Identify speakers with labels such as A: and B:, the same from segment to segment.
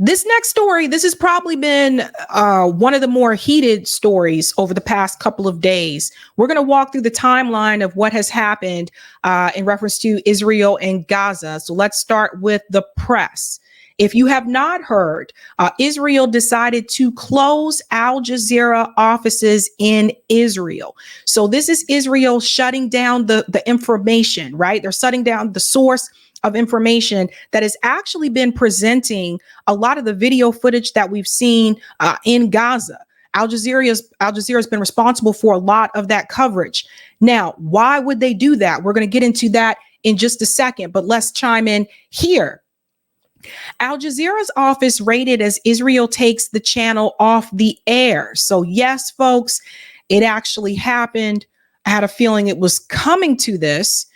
A: This next story, this has probably been one of the more heated stories over the past couple of days. We're going to walk through the timeline of what has happened in reference to Israel and Gaza. So let's start with the press. If you have not heard, Israel decided to close Al Jazeera offices in Israel. So this is Israel shutting down the information, right? They're shutting down the source of information that has actually been presenting a lot of the video footage that we've seen in Gaza. Al Jazeera has been responsible for a lot of that coverage. Now, why would they do that? We're going to get into that in just a second, but let's chime in here. Al Jazeera's office rated as Israel takes the channel off the air. So yes, folks, it actually happened. I had a feeling it was coming to this.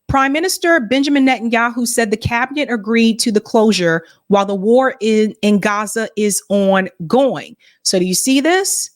A: Prime Minister Benjamin Netanyahu said the cabinet agreed to the closure while the war in Gaza is ongoing. So do you see this?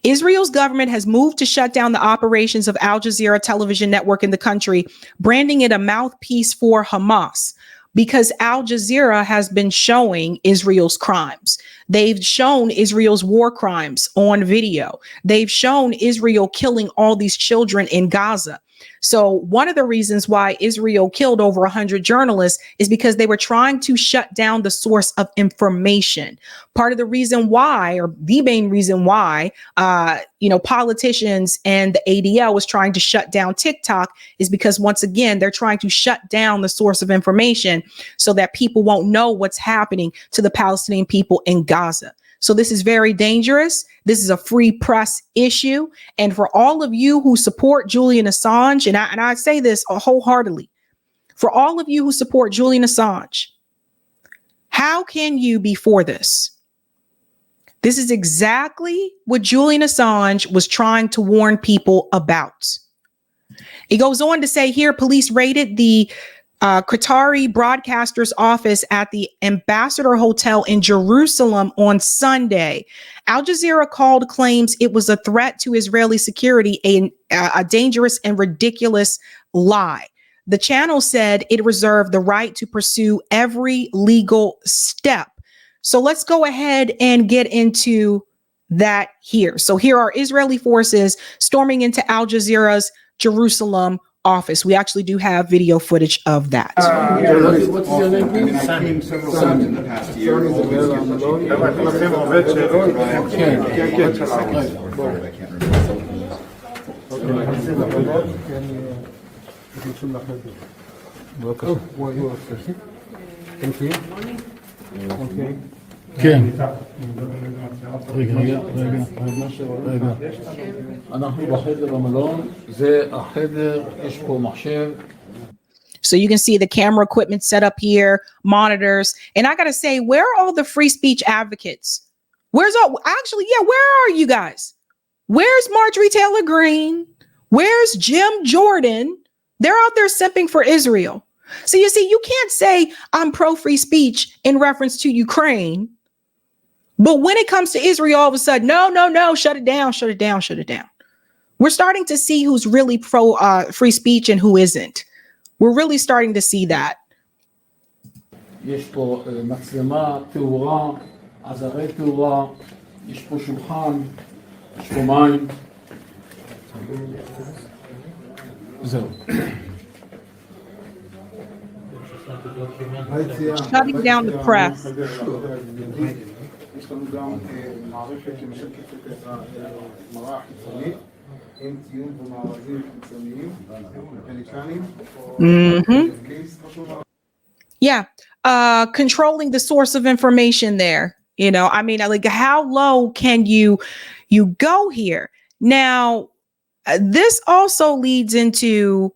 A: Israel's government has moved to shut down the operations of Al Jazeera television network in the country, branding it a mouthpiece for Hamas, because Al Jazeera has been showing Israel's crimes. They've shown Israel's war crimes on video. They've shown Israel killing all these children in Gaza. So one of the reasons why Israel killed over 100 journalists is because they were trying to shut down the source of information. Part of the reason why, or the main reason why, politicians and the ADL was trying to shut down TikTok is because, once again, they're trying to shut down the source of information so that people won't know what's happening to the Palestinian people in Gaza. So this is very dangerous. This is a free press issue. And for all of you who support Julian Assange, and I say this wholeheartedly, for all of you who support Julian Assange, how can you be for this? This is exactly what Julian Assange was trying to warn people about. He goes on to say here, police raided the Qatari broadcaster's office at the Ambassador Hotel in Jerusalem on Sunday. Al Jazeera called claims it was a threat to Israeli security a dangerous and ridiculous lie. The channel said it reserved the right to pursue every legal step. So let's go ahead and get into that here. So here are Israeli forces storming into Al Jazeera's Jerusalem office. We actually do have video footage of that.
B: What's your name, please? I've several times in the past year.
C: Okay. כן. רגע. אנחנו בחדר המלון, זה החדר, יש פה מחשב.
A: So you can see the camera equipment set up here, monitors. And I got to say, where are all the free speech advocates? Where are you guys? Where's Marjorie Taylor Greene? Where's Jim Jordan? They're out there simping for Israel. So you see, you can't say I'm pro free speech in reference to Ukraine. But when it comes to Israel, all of a sudden, no, shut it down. We're starting to see who's really pro free speech and who isn't. We're really starting to see that.
C: יש פה מצלמה, תאורה, עזרי תאורה, יש פה שולחן, יש פה מים. זהו.
A: Shutting down the press.
B: יש לנו גם מערכת שמשקפת את המראה החיצונית עם ציון ומארזים חיצוניים פליקנים.
A: Yeah, controlling the source of information there. You know, I mean, like, how low can you go here? Now, this also leads into,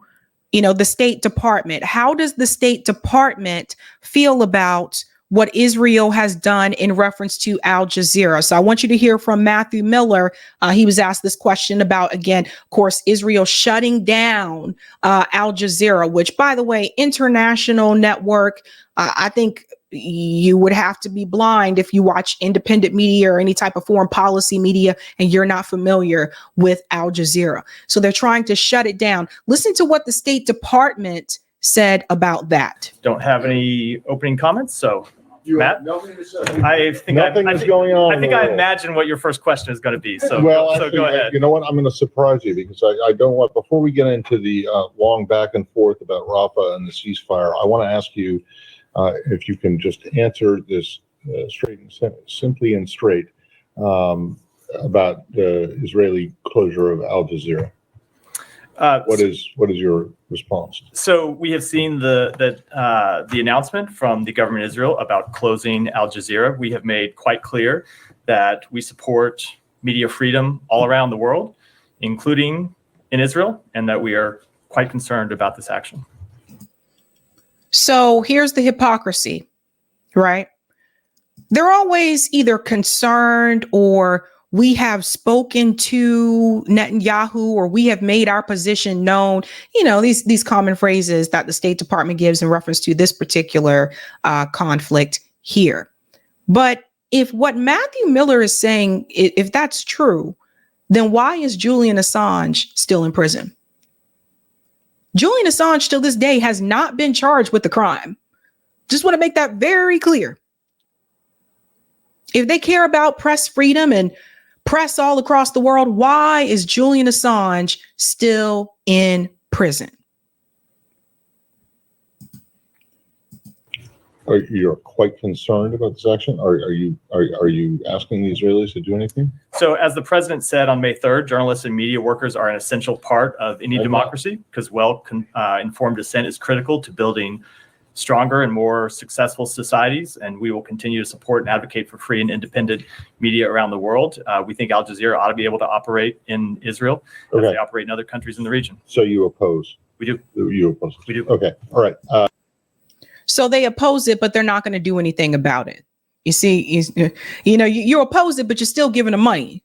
A: the State Department. How does the State Department feel about what Israel has done in reference to Al Jazeera? So I want you to hear from Matthew Miller. He was asked this question about, again, of course, Israel shutting down Al Jazeera, which, by the way, international network. I think you would have to be blind if you watch independent media or any type of foreign policy media and you're not familiar with Al Jazeera. So they're trying to shut it down. Listen to what the State Department said about that.
D: Don't have any opening comments, so Matt? I think
E: Nothing is going on.
D: I think I imagine what your first question is going to be. So,
E: Actually,
D: go ahead.
E: You know what? I'm going to surprise you because I don't want, before we get into the long back and forth about Rafah and the ceasefire, I want to ask you if you can just answer this simply and straight about the Israeli closure of Al Jazeera. What is your response?
D: So we have seen the announcement from the government of Israel about closing Al Jazeera. We have made quite clear that we support media freedom all around the world, including in Israel, and that we are quite concerned about this action.
A: So here's the hypocrisy, right? They're always either concerned or we have spoken to Netanyahu or we have made our position known. You know, these common phrases that the State Department gives in reference to this particular conflict here. But if what Matthew Miller is saying, if that's true, then why is Julian Assange still in prison? Julian Assange till this day has not been charged with the crime. Just want to make that very clear. If they care about press freedom and press all across the world, why is Julian Assange still in prison?
E: You're quite concerned about this action? Are you asking the Israelis to do anything?
D: So as the president said on May 3rd, journalists and media workers are an essential part of any democracy because informed dissent is critical to building stronger and more successful societies, and we will continue to support and advocate for free and independent media around the world. We think Al Jazeera ought to be able to operate in Israel as they operate in other countries in the region.
E: So you oppose?
D: We do.
E: You oppose?
D: We do.
E: Okay. All right.
A: So they oppose it, but they're not going to do anything about it. You see, you oppose it, but you're still giving them money.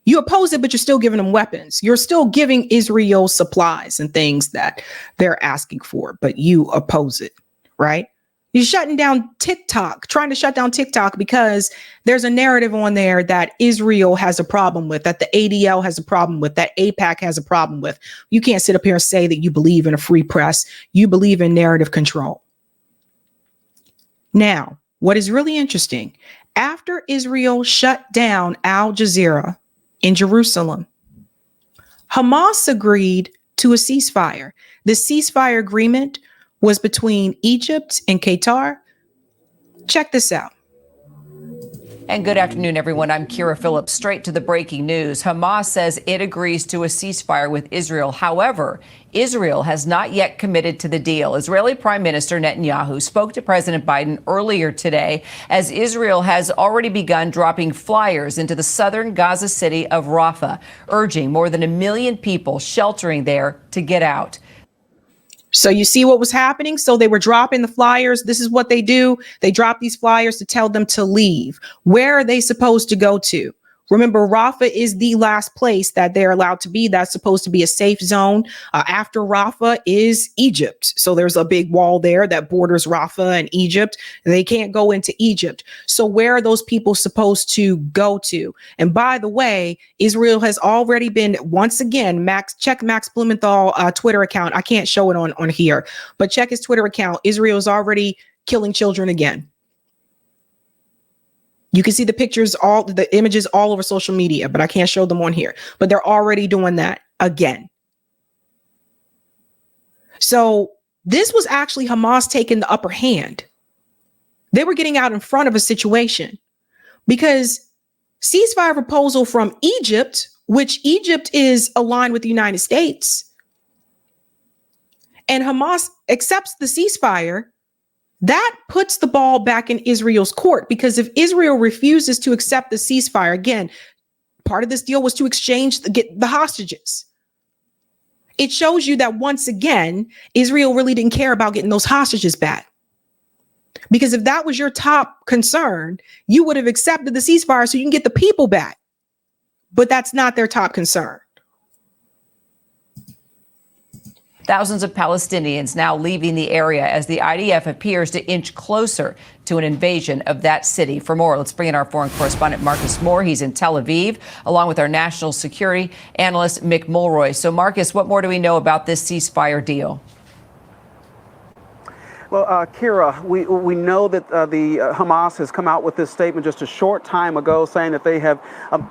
A: You oppose it, but you're still giving them weapons. You're still giving Israel supplies and things that they're asking for, but you oppose it. Right? You're shutting down TikTok, trying to shut down TikTok because there's a narrative on there that Israel has a problem with, that the ADL has a problem with, that AIPAC has a problem with. You can't sit up here and say that you believe in a free press. You believe in narrative control. Now, what is really interesting, after Israel shut down Al Jazeera in Jerusalem, Hamas agreed to a ceasefire. The ceasefire agreement was between Egypt and Qatar. Check this out.
F: And good afternoon, everyone. I'm Kira Phillips. Straight to the breaking news. Hamas says it agrees to a ceasefire with Israel. However, Israel has not yet committed to the deal. Israeli Prime Minister Netanyahu spoke to President Biden earlier today as Israel has already begun dropping flyers into the southern Gaza city of Rafah, urging more than 1 million people sheltering there to get out.
A: So you see what was happening? So they were dropping the flyers. This is what they do. They drop these flyers to tell them to leave. Where are they supposed to go to? Remember, Rafah is the last place that they're allowed to be. That's supposed to be a safe zone. After Rafah is Egypt. So there's a big wall there that borders Rafah and Egypt. They can't go into Egypt. So where are those people supposed to go to? And by the way, Israel has already been, once again, check Max Blumenthal Twitter account. I can't show it on here, but check his Twitter account. Israel is already killing children again. You can see the pictures, all the images all over social media, but I can't show them on here. But they're already doing that again. So this was actually Hamas taking the upper hand. They were getting out in front of a situation because ceasefire proposal from Egypt, which Egypt is aligned with the United States, and Hamas accepts the ceasefire. That puts the ball back in Israel's court, because if Israel refuses to accept the ceasefire, again, part of this deal was to get the hostages. It shows you that once again, Israel really didn't care about getting those hostages back. Because if that was your top concern, you would have accepted the ceasefire so you can get the people back. But that's not their top concern.
F: Thousands of Palestinians now leaving the area as the IDF appears to inch closer to an invasion of that city. For more, let's bring in our foreign correspondent, Marcus Moore. He's in Tel Aviv, along with our national security analyst, Mick Mulroy. So, Marcus, what more do we know about this ceasefire deal?
B: Well, Kira, we know that the Hamas has come out with this statement just a short time ago saying that they have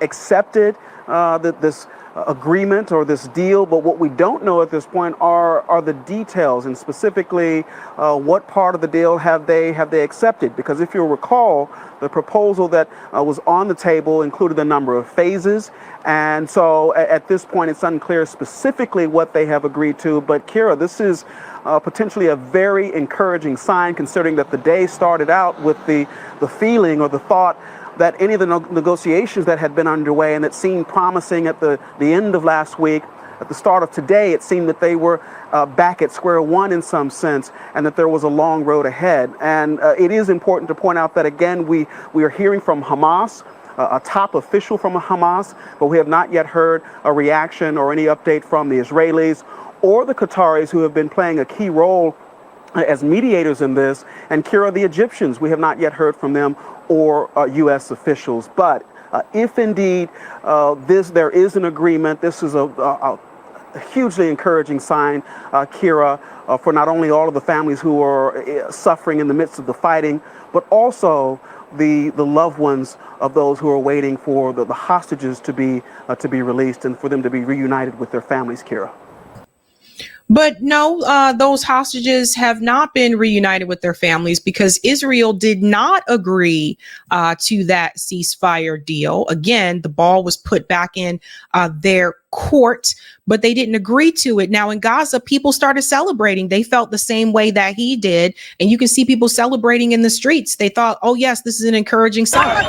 B: accepted this agreement or this deal, but what we don't know at this point are the details, and specifically what part of the deal have they accepted? Because if you'll recall, the proposal that was on the table included a number of phases, and so at this point it's unclear specifically what they have agreed to. But Kira, this is potentially a very encouraging sign, considering that the day started out with the feeling or the thought that any of the negotiations that had been underway and that seemed promising at the end of last week, at the start of today, it seemed that they were back at square one in some sense, and that there was a long road ahead. And it is important to point out that, again, we are hearing from Hamas, a top official from Hamas, but we have not yet heard a reaction or any update from the Israelis or the Qataris, who have been playing a key role as mediators in this. And Kira, the Egyptians, we have not yet heard from them or U.S. officials. But if indeed there is an agreement, this is a hugely encouraging sign, Kira, for not only all of the families who are suffering in the midst of the fighting, but also the loved ones of those who are waiting for the hostages to be released and for them to be reunited with their families, Kira.
A: But no, those hostages have not been reunited with their families because Israel did not agree to that ceasefire deal. Again, the ball was put back in their court, but they didn't agree to it. Now in Gaza, people started celebrating. They felt the same way that he did. And you can see people celebrating in the streets. They thought, oh, yes, this is an encouraging sign.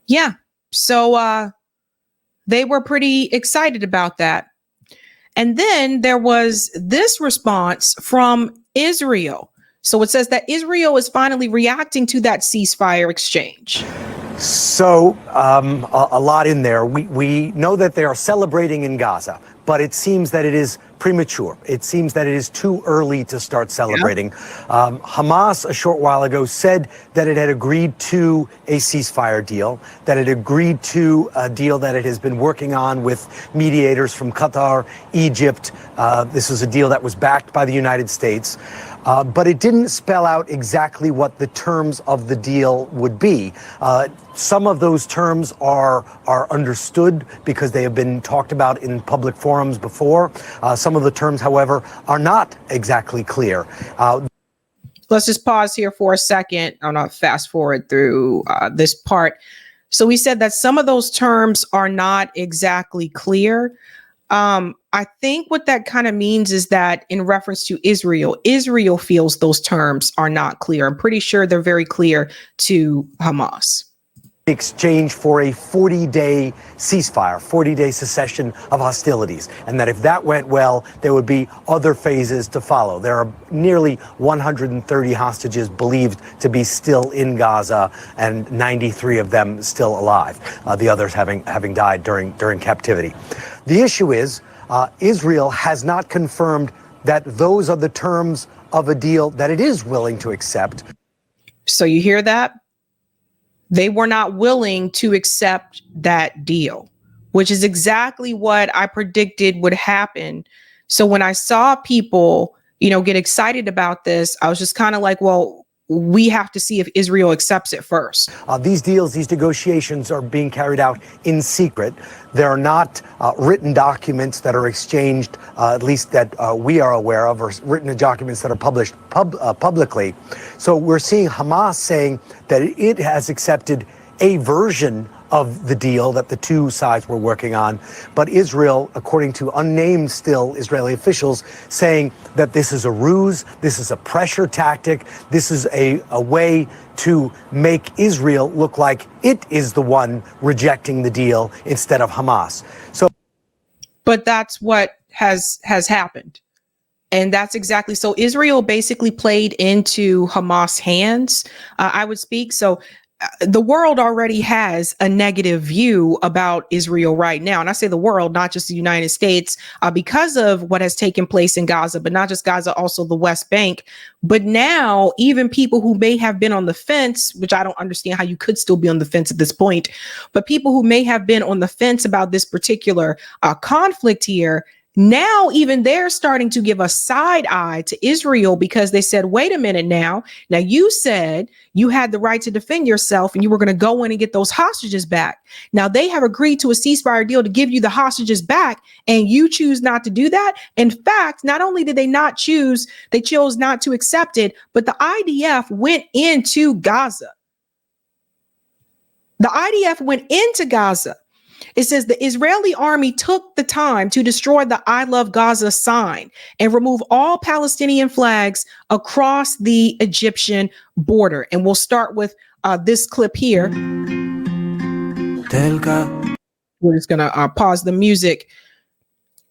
A: Yeah, so they were pretty excited about that. And then there was this response from Israel. So it says that Israel is finally reacting to that ceasefire exchange.
G: So a lot in there. We know that they are celebrating in Gaza, but it seems that it is premature. It seems that it is too early to start celebrating. Yeah. Hamas a short while ago said that it had agreed to a ceasefire deal, that it agreed to a deal that it has been working on with mediators from Qatar, Egypt. This is a deal that was backed by the United States. But it didn't spell out exactly what the terms of the deal would be. Some of those terms are understood because they have been talked about in public forums before. Some of the terms, however, are not exactly clear.
A: Let's just pause here for a second. I'm going to fast forward through this part. So we said that some of those terms are not exactly clear. I think what that kind of means is that in reference to Israel, Israel feels those terms are not clear. I'm pretty sure they're very clear to Hamas.
G: Exchange for a 40-day ceasefire, 40-day cessation of hostilities, and that if that went well, there would be other phases to follow. There are nearly 130 hostages believed to be still in Gaza, and 93 of them still alive. The others having died during captivity. The issue is Israel has not confirmed that those are the terms of a deal that it is willing to accept.
A: So you hear that? They were not willing to accept that deal, which is exactly what I predicted would happen. So when I saw people, get excited about this, I was just kind of like, well, we have to see if Israel accepts it first.
G: These deals, these negotiations are being carried out in secret. There are not written documents that are exchanged, at least that we are aware of, or written documents that are published publicly. So we're seeing Hamas saying that it has accepted a version of the deal that the two sides were working on. But Israel, according to unnamed still Israeli officials, saying that this is a ruse, this is a pressure tactic, this is a way to make Israel look like it is the one rejecting the deal instead of Hamas.
A: But that's what has happened. And that's exactly, so Israel basically played into Hamas' hands, I would speak. So the world already has a negative view about Israel right now. And I say the world, not just the United States, because of what has taken place in Gaza, but not just Gaza, also the West Bank. But now even people who may have been on the fence, which I don't understand how you could still be on the fence at this point, but people who may have been on the fence about this particular conflict here, now even they're starting to give a side eye to Israel, because they said, wait a minute now you said you had the right to defend yourself and you were going to go in and get those hostages back. Now they have agreed to a ceasefire deal to give you the hostages back, and you choose not to do that. In fact, not only did they not choose, they chose not to accept it, but the IDF went into Gaza. The IDF went into Gaza. It says the Israeli army took the time to destroy the I Love Gaza sign and remove all Palestinian flags across the Egyptian border. And we'll start with this clip here. We're just going to pause the music.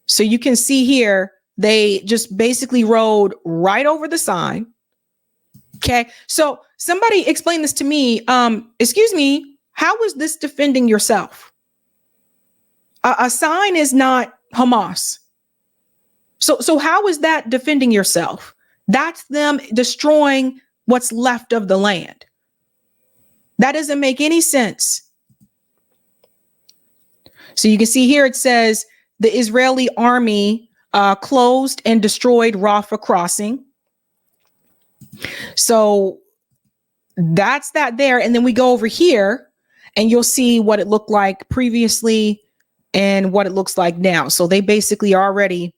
A: So you can see here, they just basically rode right over the sign. Okay. So somebody explain this to me. Excuse me. How is this defending yourself? A sign is not Hamas. So how is that defending yourself? That's them destroying what's left of the land. That doesn't make any sense. So you can see here, it says the Israeli army closed and destroyed Rafah crossing. So that's that there. And then we go over here and you'll see what it looked like previously and what it looks like now. So they basically already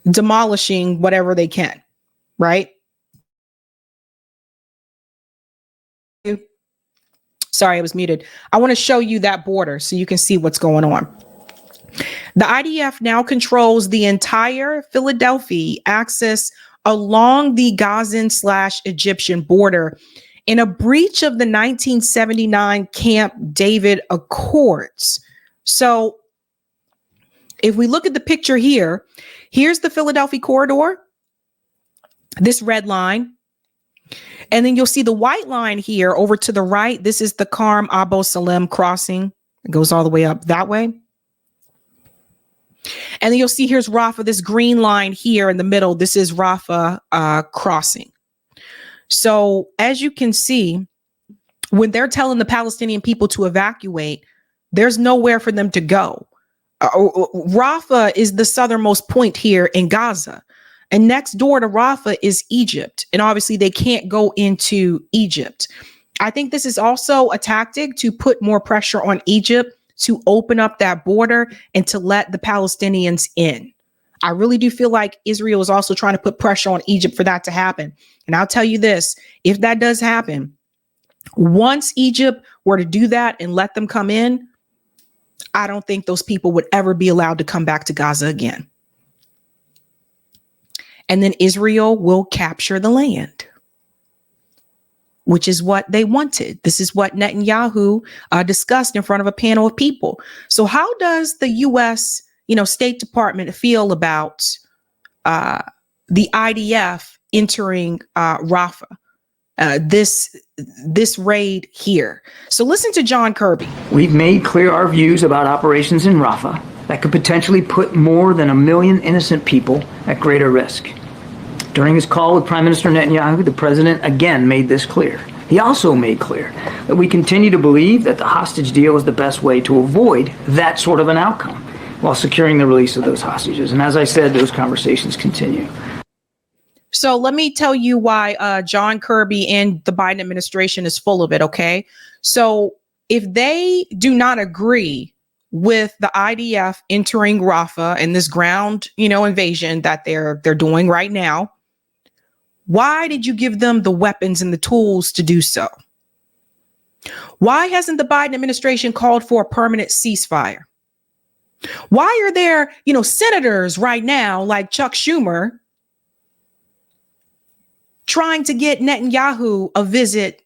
A: demolishing whatever they can, right? Sorry, I was muted. I want to show you that border so you can see what's going on. The IDF now controls the entire Philadelphia access along the Gazan/Egyptian border in a breach of the 1979 Camp David Accords. So if we look at the picture here, here's the Philadelphia corridor, this red line. And then you'll see the white line here over to the right. This is the Karm Abu Salem crossing. It goes all the way up that way. And then you'll see here's Rafah, this green line here in the middle. This is Rafah crossing. So as you can see, when they're telling the Palestinian people to evacuate, there's nowhere for them to go. Rafah is the southernmost point here in Gaza. And next door to Rafah is Egypt. And obviously they can't go into Egypt. I think this is also a tactic to put more pressure on Egypt to open up that border and to let the Palestinians in. I really do feel like Israel is also trying to put pressure on Egypt for that to happen. And I'll tell you this, if that does happen, once Egypt were to do that and let them come in, I don't think those people would ever be allowed to come back to Gaza again. And then Israel will capture the land, which is what they wanted. This is what Netanyahu discussed in front of a panel of people. So how does the U.S., State Department feel about the IDF entering Rafah, this raid here? So listen to John Kirby.
H: We've made clear our views about operations in Rafah that could potentially put more than 1 million innocent people at greater risk. During his call with Prime Minister Netanyahu, the president again made this clear. He also made clear that we continue to believe that the hostage deal is the best way to avoid that sort of an outcome while securing the release of those hostages. And as I said, those conversations continue.
A: So let me tell you why John Kirby and the Biden administration is full of it, okay? So if they do not agree with the IDF entering Rafah and this ground, invasion that they're doing right now, why did you give them the weapons and the tools to do so? Why hasn't the Biden administration called for a permanent ceasefire? Why are there, senators right now like Chuck Schumer trying to get Netanyahu a visit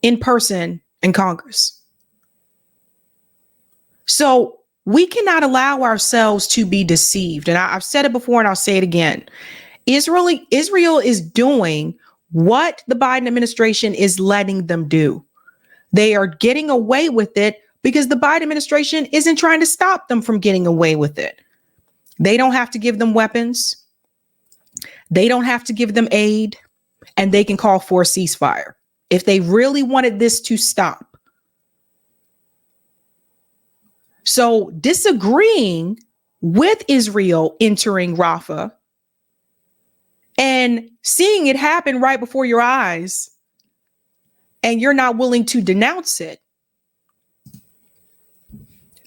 A: in person in Congress? So we cannot allow ourselves to be deceived. And I've said it before and I'll say it again. Israel is doing what the Biden administration is letting them do. They are getting away with it because the Biden administration isn't trying to stop them from getting away with it. They don't have to give them weapons. They don't have to give them aid, and they can call for a ceasefire if they really wanted this to stop. So disagreeing with Israel entering Rafah and seeing it happen right before your eyes, and you're not willing to denounce it,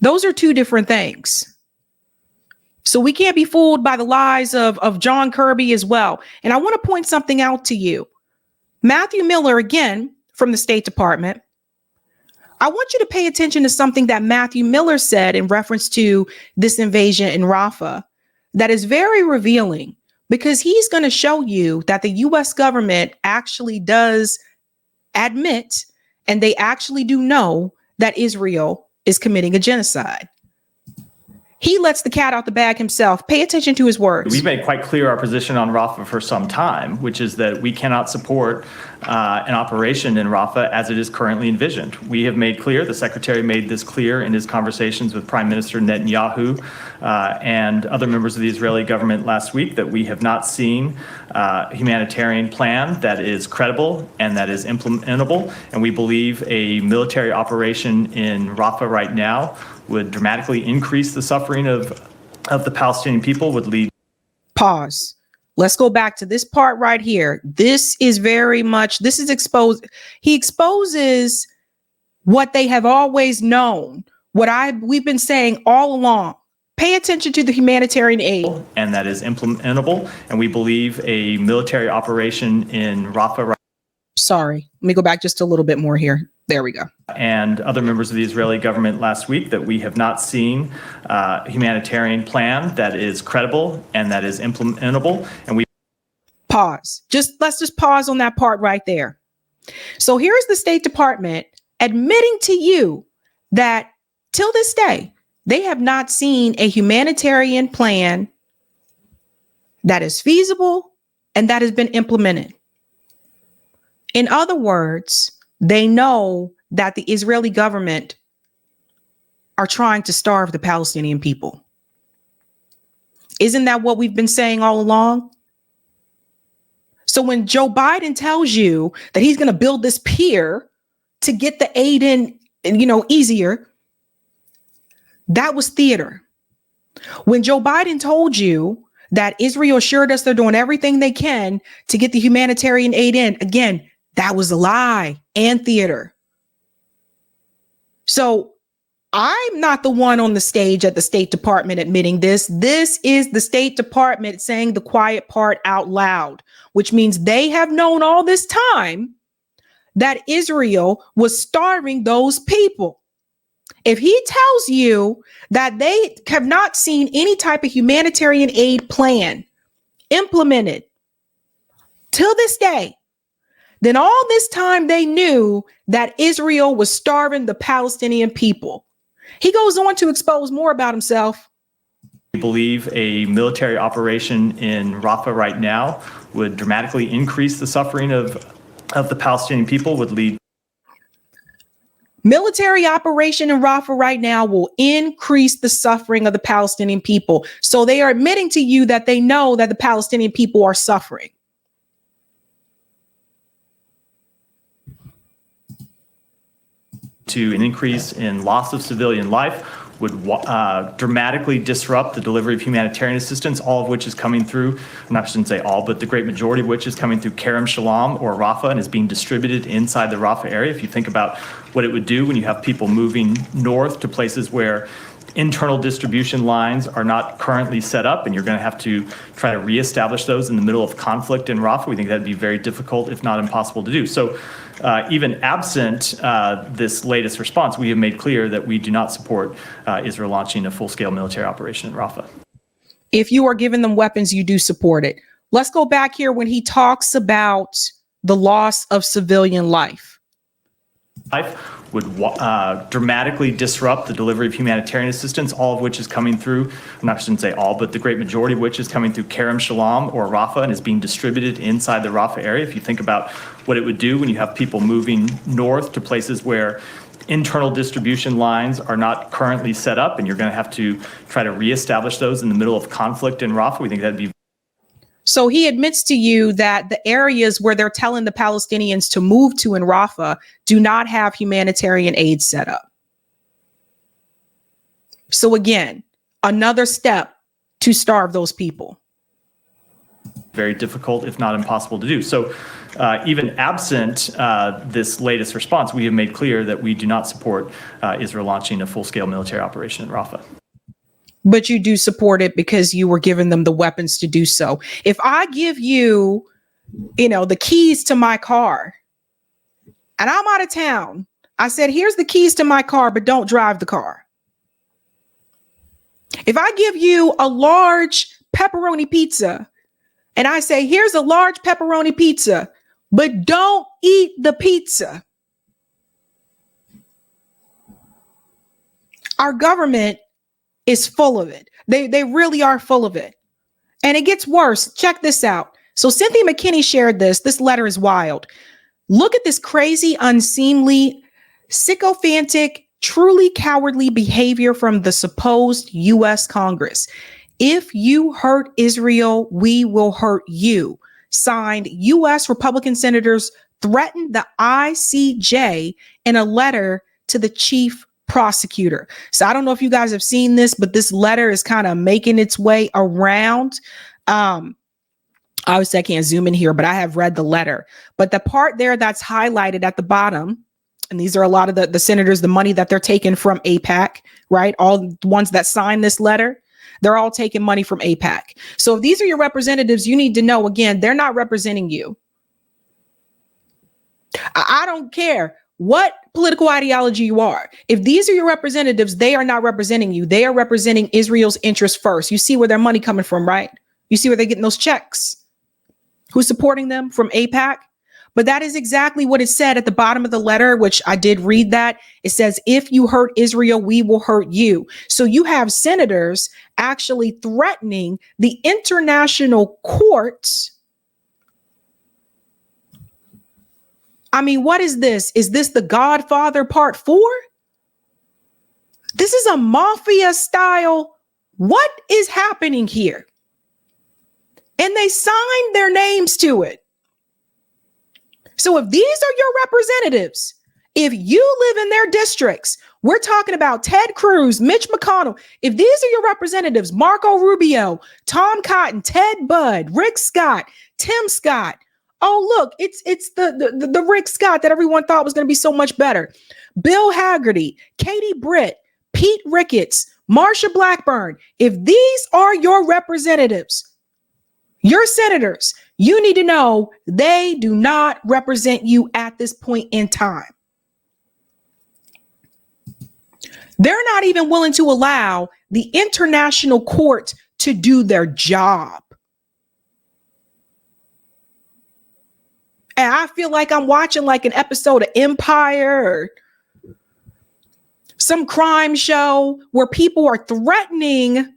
A: those are two different things. So we can't be fooled by the lies of John Kirby as well. And I want to point something out to you. Matthew Miller, again, from the State Department. I want you to pay attention to something that Matthew Miller said in reference to this invasion in Rafah that is very revealing, because he's going to show you that the U.S. government actually does admit, and they actually do know, that Israel is committing a genocide. He lets the cat out the bag himself. Pay attention to his words.
D: We've made quite clear our position on Rafah for some time, which is that we cannot support an operation in Rafah as it is currently envisioned. We have made clear, the Secretary made this clear in his conversations with Prime Minister Netanyahu and other members of the Israeli government last week, that we have not seen a humanitarian plan that is credible and that is implementable. And we believe a military operation in Rafah right now would dramatically increase the suffering of the Palestinian people, would lead.
A: Pause. Let's go back to this part right here. This is very much, this is exposed. He exposes what they have always known, what we've been saying all along. Pay attention to the humanitarian aid.
D: And that is implementable. And we believe a military operation in Rafah.
A: Sorry, let me go back just a little bit more here. There we go.
D: And other members of the Israeli government last week, that we have not seen a humanitarian plan that is credible and that is implementable. And we
A: pause. Let's just pause on that part right there. So here's the State Department admitting to you that till this day, they have not seen a humanitarian plan that is feasible and that has been implemented. In other words, they know that the Israeli government are trying to starve the Palestinian people. Isn't that what we've been saying all along? So when Joe Biden tells you that he's going to build this pier to get the aid in, easier, that was theater. When Joe Biden told you that Israel assured us they're doing everything they can to get the humanitarian aid in, again, that was a lie and theater. So I'm not the one on the stage at the State Department admitting this. This is the State Department saying the quiet part out loud, which means they have known all this time that Israel was starving those people. If he tells you that they have not seen any type of humanitarian aid plan implemented till this day, then all this time they knew that Israel was starving the Palestinian people. He goes on to expose more about himself.
D: We believe a military operation in Rafah right now would dramatically increase the suffering of the Palestinian people, would lead.
A: Military operation in Rafah right now will increase the suffering of the Palestinian people. So they are admitting to you that they know that the Palestinian people are suffering.
D: To an increase in loss of civilian life, would dramatically disrupt the delivery of humanitarian assistance, all of which is coming through, I shouldn't say all, but the great majority of which is coming through Kerem Shalom or Rafah and is being distributed inside the Rafah area. If you think about what it would do when you have people moving north to places where internal distribution lines are not currently set up, and you're going to have to try to reestablish those in the middle of conflict in Rafah, we think that'd be very difficult, if not impossible to do. So even absent this latest response, we have made clear that we do not support Israel launching a full-scale military operation in Rafah.
A: If you are giving them weapons, you do support it. Let's go back here when he talks about the loss of civilian life.
D: life would dramatically disrupt the delivery of humanitarian assistance, all of which is coming through, I shouldn't say all, but the great majority of which is coming through Kerem Shalom or Rafah and is being distributed inside the Rafah area. If you think about what it would do when you have people moving north to places where internal distribution lines are not currently set up, and you're going to have to try to reestablish those in the middle of conflict in Rafah, we think that'd be.
A: So he admits to you that the areas where they're telling the Palestinians to move to in Rafah do not have humanitarian aid set up. So again, another step to starve those people.
D: Very difficult, if not impossible to do. So even absent this latest response, we have made clear that we do not support Israel launching a full-scale military operation in Rafah.
A: But you do support it because you were giving them the weapons to do so. If I give you, the keys to my car and I'm out of town, I said, here's the keys to my car, but don't drive the car. If I give you a large pepperoni pizza and I say, here's a large pepperoni pizza, but don't eat the pizza. Our government is full of it. They really are full of it. And it gets worse. Check this out. So Cynthia McKinney shared this. This letter is wild. Look at this crazy, unseemly, sycophantic, truly cowardly behavior from the supposed U.S. Congress. If you hurt Israel, we will hurt you. Signed, U.S. Republican senators threatened the ICJ in a letter to the chief prosecutor. So I don't know if you guys have seen this, but this letter is kind of making its way around. Obviously, I can't zoom in here, but I have read the letter. But the part there that's highlighted at the bottom, and these are a lot of the senators, the money that they're taking from AIPAC, right? All the ones that signed this letter, they're all taking money from AIPAC. So if these are your representatives, you need to know, again, they're not representing you. I don't care what political ideology you are. If these are your representatives, they are not representing you. They are representing Israel's interests first. You see where their money coming from, right? You see where they're getting those checks. Who's supporting them? From AIPAC? But that is exactly what it said at the bottom of the letter, which I did read that. It says, if you hurt Israel, we will hurt you. So you have senators actually threatening the international courts. I mean, what is this? Is this The Godfather Part 4? This is a mafia style. What is happening here? And they signed their names to it. So if these are your representatives, if you live in their districts, we're talking about Ted Cruz, Mitch McConnell. If these are your representatives, Marco Rubio, Tom Cotton, Ted Budd, Rick Scott, Tim Scott. Oh, look, it's the Rick Scott that everyone thought was going to be so much better. Bill Haggerty, Katie Britt, Pete Ricketts, Marsha Blackburn. If these are your representatives, your senators, you need to know they do not represent you at this point in time. They're not even willing to allow the international court to do their job. And I feel like I'm watching like an episode of Empire or some crime show where people are threatening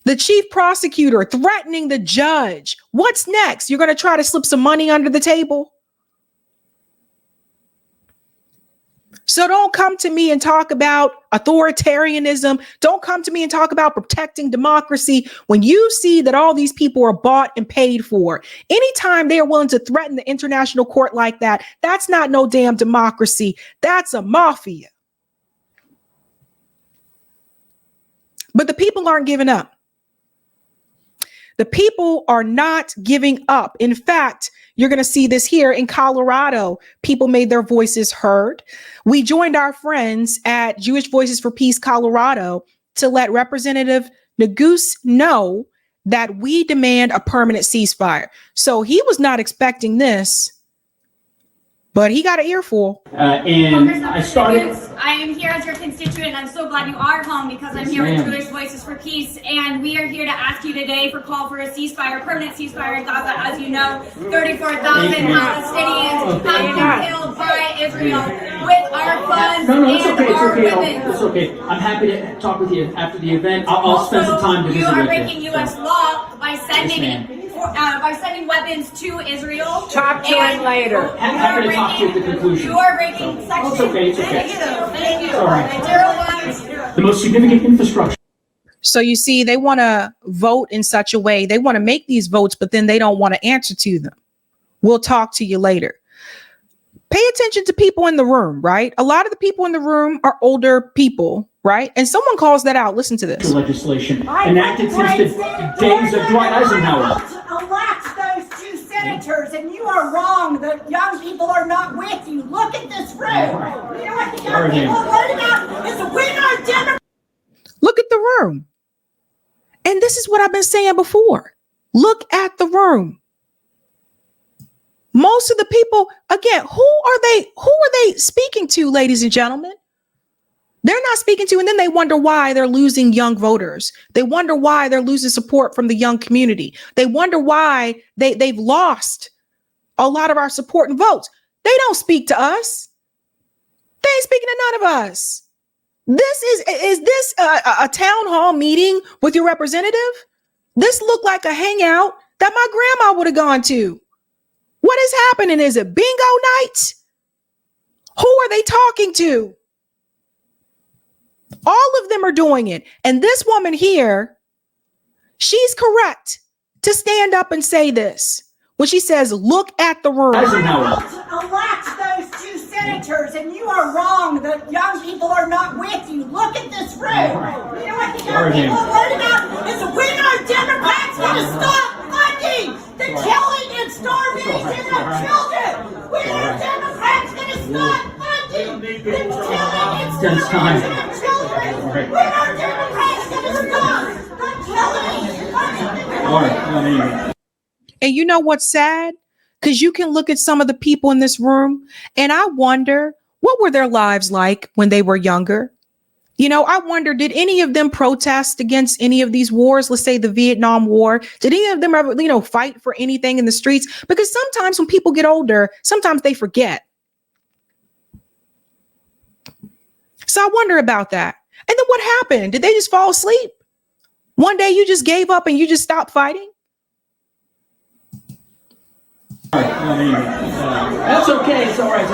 A: the chief prosecutor, threatening the judge. What's next? You're going to try to slip some money under the table? So don't come to me and talk about authoritarianism. Don't come to me and talk about protecting democracy when you see that all these people are bought and paid for. Anytime they are willing to threaten the international court like that, that's not no damn democracy. That's a mafia. But the people aren't giving up. The people are not giving up. In fact, you're going to see this here in Colorado. People made their voices heard. We joined our friends at Jewish Voices for Peace Colorado to let Representative Neguse know that we demand a permanent ceasefire. So he was not expecting this. but he got an earful.
I: And I started.
J: I am here as your constituent, and I'm so glad you are home because I'm here with Jewish Voices for Peace, and we are here to ask you today for call for a ceasefire, permanent ceasefire in Gaza. As you know, 34,000 Palestinians have been killed by Israel with our funds.
I: No, it's okay. It's okay.
J: Women.
I: It's okay. I'm happy to talk with you after the event. I'll spend some time to visit
J: you are
I: with
J: breaking U.S. law by sending weapons to Israel.
K: Talk to him later.
I: Happy to talk to you at the conclusion.
J: You are breaking section.
I: It's okay.
J: Thank you.
I: All right.
J: 01.
I: The most significant infrastructure.
A: So you see, they want to vote in such a way. They want to make these votes, but then they don't want to answer to them. We'll talk to you later. Pay attention to people in the room, right? A lot of the people in the room are older people, right? And someone calls that out. Listen to this.
I: Legislation enacted since the days of Dwight Eisenhower.
K: Elect those two senators, and you are wrong. The young people are not with you. Look at this room. You know what the young people are worried about is when our Democrats.
A: Look at the room. And this is what I've been saying before. Look at the room. Most of the people, again, who are they speaking to, ladies and gentlemen? They're not speaking to, and then they wonder why they're losing young voters. They wonder why they're losing support from the young community. They wonder why they've lost a lot of our support and votes. They don't speak to us. They ain't speaking to none of us. Is this a town hall meeting with your representative? This looked like a hangout that my grandma would have gone to. What is happening? Is it bingo night? Who are they talking to? All of them are doing it. And this woman here, she's correct to stand up and say this. When she says, look at the room.
K: Elect those two senators, and you are wrong. The young people are not with you. Look at this room. You know what the young people are worried about is when our Democrats going to stop funding the killing and starvation of children. When are Democrats going to stop funding the killing and starvation of children? When are Democrats going to stop the killing and starvation of children?
A: And you know what's sad? Because you can look at some of the people in this room and I wonder, what were their lives like when they were younger? You know, I wonder, did any of them protest against any of these wars? Let's say the Vietnam War. Did any of them ever, fight for anything in the streets? Because sometimes when people get older, sometimes they forget. So I wonder about that. And then what happened? Did they just fall asleep? One day you just gave up and you just stopped fighting?
I: That's okay. It's all right.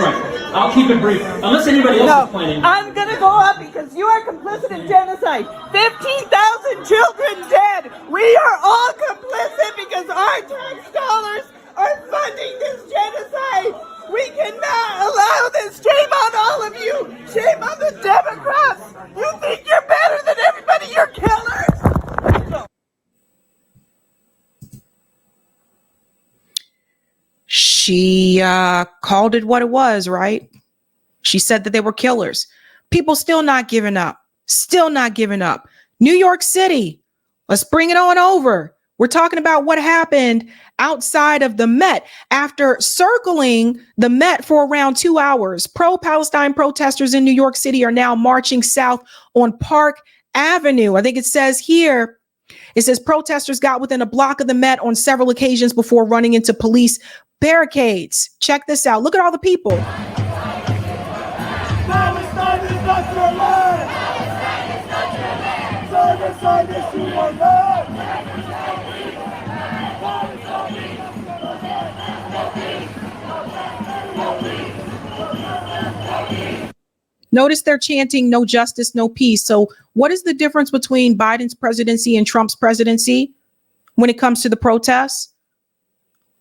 I: I'll keep it brief. Unless anybody else is planning.
L: I'm going to go up because you are complicit in genocide. 15,000 children dead. We are all complicit because our tax dollars are funding this genocide. We cannot allow this. Shame on all of you. Shame on the Democrats. You think you're better than everybody. You're killers.
A: She called it what it was, right? She said that they were killers. People still not giving up. Still not giving up. New York City, let's bring it on over. We're talking about what happened outside of the Met. After circling the Met for around 2 hours, pro-Palestine protesters in New York City are now marching south on Park Avenue. I think it says here, it says protesters got within a block of the Met on several occasions before running into police barricades. Check this out. Look at all the people.
L: Palestine is not your land. Genocide is your land.
A: Notice they're chanting no justice, no peace. So what is the difference between Biden's presidency and Trump's presidency when it comes to the protests?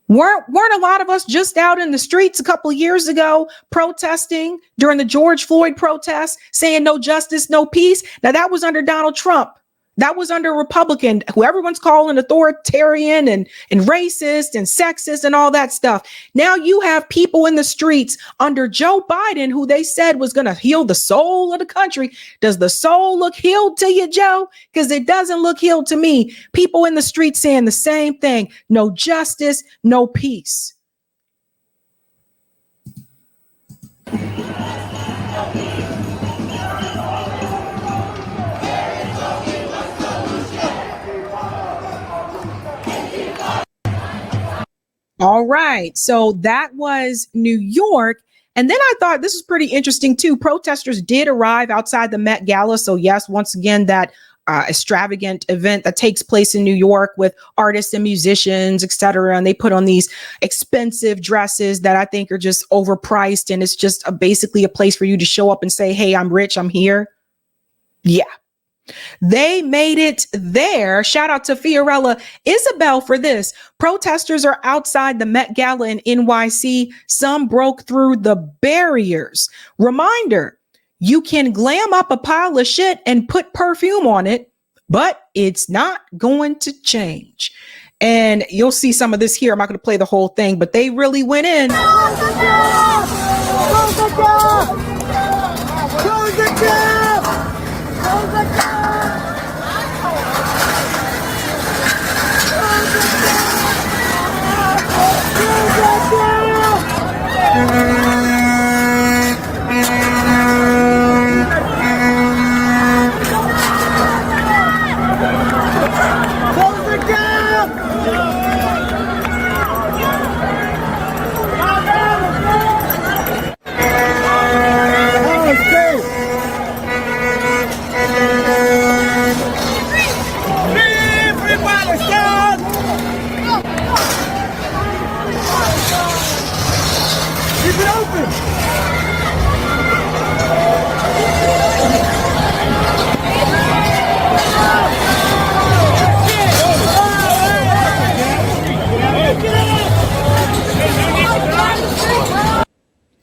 A: Weren't a lot of us just out in the streets a couple of years ago protesting during the George Floyd protests, saying no justice, no peace? Now that was under Donald Trump. That was under a Republican, who everyone's calling authoritarian and racist and sexist and all that stuff. Now you have people in the streets under Joe Biden, who they said was going to heal the soul of the country. Does the soul look healed to you, Joe? Because it doesn't look healed to me. People in the streets saying the same thing. No justice, no peace. All right. So that was New York. And then I thought this was pretty interesting too. Protesters did arrive outside the Met Gala. So yes, once again, that extravagant event that takes place in New York with artists and musicians, et cetera. And they put on these expensive dresses that I think are just overpriced. And it's just basically a place for you to show up and say, hey, I'm rich, I'm here. Yeah. They made it there. Shout out to Fiorella Isabel for this. Protesters are outside the Met Gala in NYC. Some broke through the barriers. Reminder, you can glam up a pile of shit and put perfume on it, but it's not going to change. And you'll see some of this here. I'm not going to play the whole thing, but they really went in. Close the gap! Close the gap! Close the gap! Close the gap!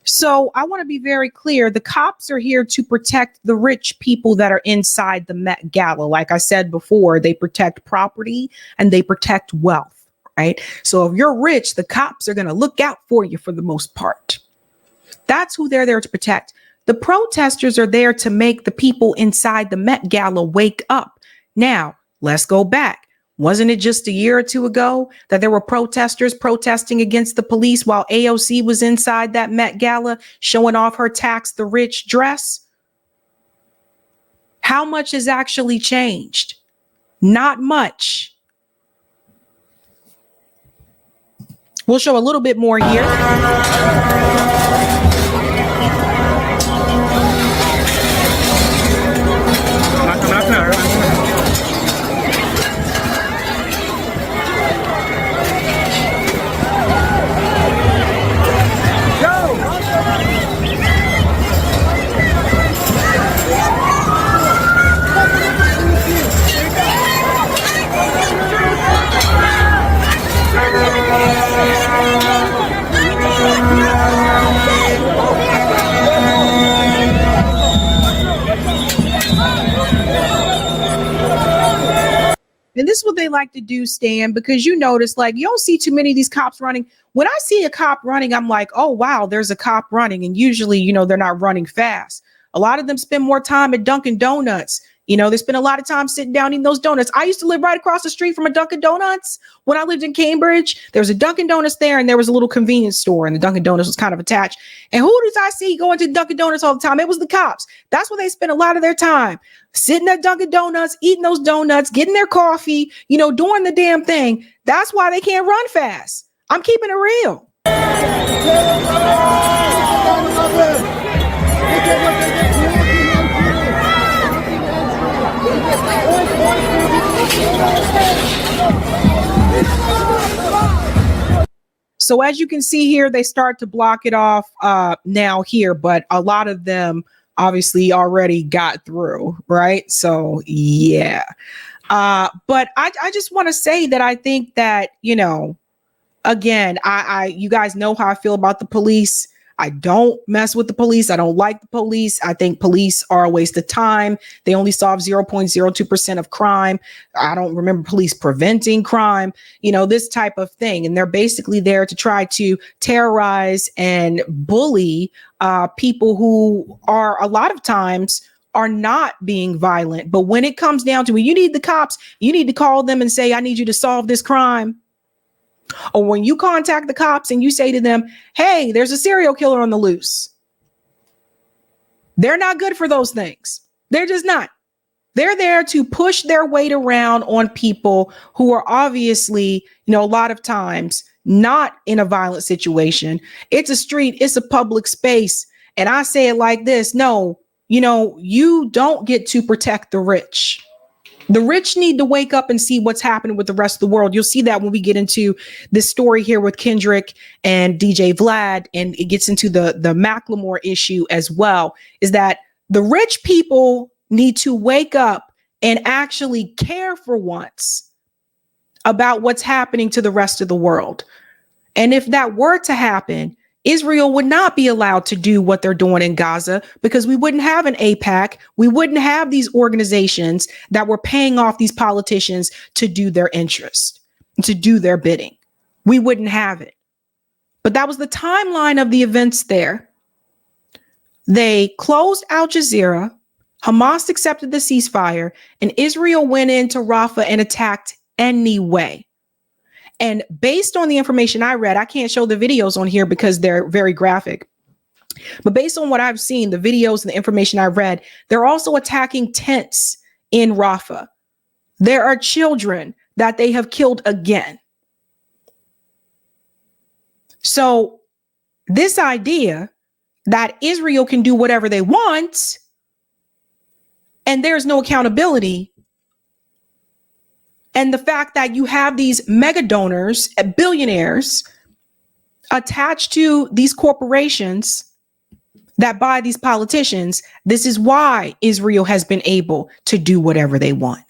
A: So I want to be very clear. The cops are here to protect the rich people that are inside the Met Gala. Like I said before, they protect property and they protect wealth, right? So if you're rich, the cops are going to look out for you for the most part. That's who they're there to protect. The protesters are there to make the people inside the Met Gala wake up. Now, let's go back. Wasn't it just a year or two ago that there were protesters protesting against the police while AOC was inside that Met Gala showing off her tax the rich dress? How much has actually changed? Not much. We'll show a little bit more here. And this is what they like to do, Stan, because you notice, like, you don't see too many of these cops running. When I see a cop running, I'm like, oh, wow, there's a cop running. And usually, you know, they're not running fast. A lot of them spend more time at Dunkin' Donuts. You know, they spend a lot of time sitting down eating those donuts. I used to live right across the street from a Dunkin' Donuts when I lived in Cambridge. There was a Dunkin' Donuts there, and there was a little convenience store, and the Dunkin' Donuts was kind of attached. And who did I see going to Dunkin' Donuts all the time? It was the cops. That's where they spend a lot of their time, sitting at Dunkin' Donuts, eating those donuts, getting their coffee, you know, doing the damn thing. That's why they can't run fast. I'm keeping it real. So as you can see here, they start to block it off now here, but a lot of them obviously already got through, right? So yeah. But I just want to say that I think that, you know, again, you guys know how I feel about the police. I don't mess with the police. I don't like the police. I think police are a waste of time. They only solve 0.02% of crime. I don't remember police preventing crime, you know, this type of thing. And they're basically there to try to terrorize and bully people who are a lot of times are not being violent. But when it comes down to when you need the cops, you need to call them and say, I need you to solve this crime. Or when you contact the cops and you say to them, hey, there's a serial killer on the loose. They're not good for those things. They're just not. They're there to push their weight around on people who are obviously, a lot of times not in a violent situation. It's a street, it's a public space. And I say it like this. No, you don't get to protect the rich. The rich need to wake up and see what's happening with the rest of the world. You'll see that when we get into this story here with Kendrick and DJ Vlad, and it gets into the Macklemore issue as well, is that the rich people need to wake up and actually care for once about what's happening to the rest of the world. And if that were to happen, Israel would not be allowed to do what they're doing in Gaza, because we wouldn't have an AIPAC. We wouldn't have these organizations that were paying off these politicians to do their interest, to do their bidding. We wouldn't have it. But that was the timeline of the events there. They closed Al Jazeera. Hamas accepted the ceasefire, and Israel went into Rafah and attacked anyway. And based on the information I read, I can't show the videos on here because they're very graphic. But based on what I've seen, the videos and the information I read, they're also attacking tents in Rafah. There are children that they have killed again. So this idea that Israel can do whatever they want and there's no accountability, and the fact that you have these mega donors, billionaires attached to these corporations that buy these politicians, this is why Israel has been able to do whatever they want.